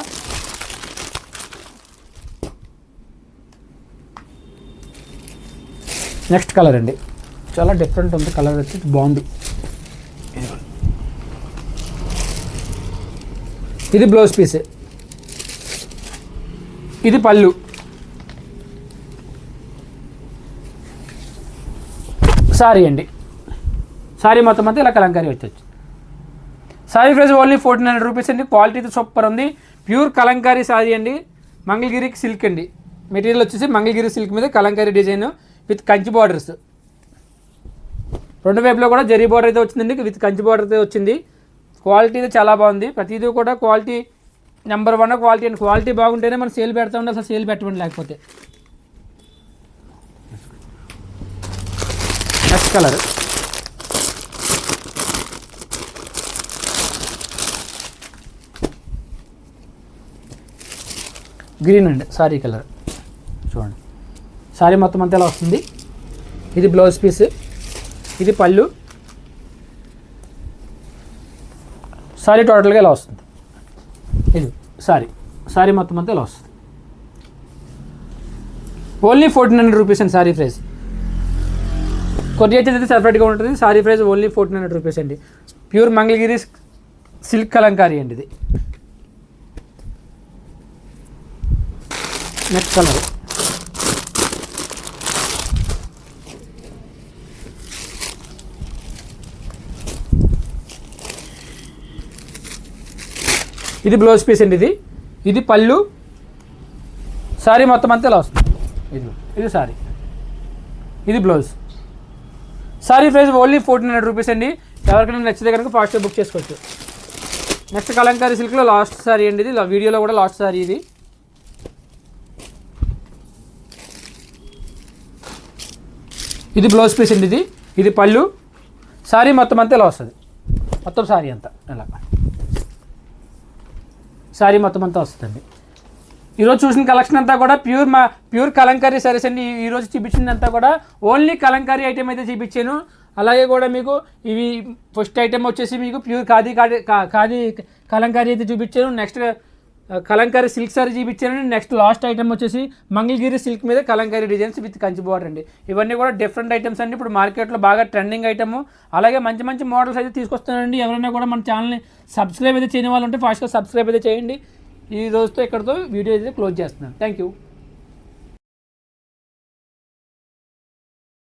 నెక్స్ట్ కలర్ అండి, చాలా డిఫరెంట్ ఉంది కలర్, వచ్చి బాగుంది. ఇది బ్లౌజ్ పీస్, ఇది పళ్ళు, సారీ అండి. సారీ మొత్తం అంతా ఇలా కలంకారీ వచ్చి సారీ ప్రైస్ ఓన్లీ 1400 రూపీస్ అండి. క్వాలిటీ సూపర్ ఉంది. ప్యూర్ కలంకారీ సారీ అండి. మంగళగిరి సిల్క్ అండి. మెటీరియల్ వచ్చేసి మంగళగిరి సిల్క్ మీద Kalamkari design with Kanchi borders. రెండు వైపులో కూడా జరీ బార్డర్ అయితే వచ్చిందండి, విత్ కంచి బార్డర్ అయితే వచ్చింది. క్వాలిటీ అయితే చాలా బాగుంది. ప్రతిదీ కూడా క్వాలిటీ నెంబర్ 1 క్వాలిటీ అండి. క్వాలిటీ బాగుంటేనే మనం సేల్ పెడతా ఉండాలి, అసలు సేల్ పెట్టమండి లేకపోతే. నెక్స్ట్ కలర్ గ్రీన్ అండి, సారీ కలర్ చూడండి. సారీ మొత్తం అంతా ఎలా వస్తుంది. ఇది బ్లౌజ్ పీస్, ఇది పళ్ళు, సారీ టోటల్గా ఇలా వస్తుంది. ఇది సారీ మొత్తం అంతా ఇలా వస్తుంది. ఓన్లీ 1400 రూపీస్ అండి సారీ ప్రైస్. కొరియర్ అయితే సపరేట్గా ఉంటుంది. సారీ ప్రైస్ ఓన్లీ 1400 రూపీస్ అండి. ప్యూర్ మంగళగిరి సిల్క్ కలంకారీ అండి ఇది. నెక్స్ట్ కలర్ ఇది బ్లౌజ్ పీస్ అండి. ఇది పళ్ళు, సారీ మొత్తం అంతా ఇలా వస్తుంది. ఇది సారీ, ఇది blouse. Sorry price only 1400 rupees అండి. ఎవరికైనా నచ్చితే కనుక ఫాస్ట్గా బుక్ చేసుకోవచ్చు. నెక్స్ట్ కలంకారీ సిల్క్లో లాస్ట్ సారీ అండి. ఇది వీడియోలో కూడా లాస్ట్ సారీ. ఇది బ్లౌజ్ పీస్ అండి. ఇది పళ్ళు, సారీ మొత్తం అంతా ఇలా వస్తుంది. మొత్తం సారీ అంతా ఇలా సారీ మొత్తం అంతా వస్తుందండి. ఈరోజు చూసిన కలెక్షన్ అంతా కూడా ప్యూర్ కలంకారీ సారీస్ అండి. ఈరోజు చూపించిందంతా కూడా ఓన్లీ కలంకారీ ఐటెం అయితే చూపించాను. అలాగే కూడా మీకు ఇవి ఫస్ట్ ఐటెం వచ్చేసి మీకు ప్యూర్ ఖాదీ కలంకారీ అయితే చూపించాను. నెక్స్ట్ కలంకారీ సిల్క్ సారీ చూపించాను. నెక్స్ట్ లాస్ట్ ఐటమ్ వచ్చేసి మంగళగిరి సిల్క్ మీద Kalamkari designs with Kanchi border అండి. ఇవన్నీ కూడా డిఫరెంట్ ఐటమ్స్ అండి. ఇప్పుడు మార్కెట్లో బాగా ట్రెండింగ్ ఐటమ్. అలాగే మంచి మంచి మోడల్స్ అయితే తీసుకొస్తానండి. ఎవరైనా కూడా మన ఛానల్ని సబ్స్క్రైబ్ అయితే చేయని వాళ్ళు ఉంటే ఫాస్ట్గా సబ్స్క్రైబ్ అయితే చేయండి. ఈ రోజుతో ఇక్కడితో వీడియో అయితే క్లోజ్ చేస్తున్నాను. Thank you.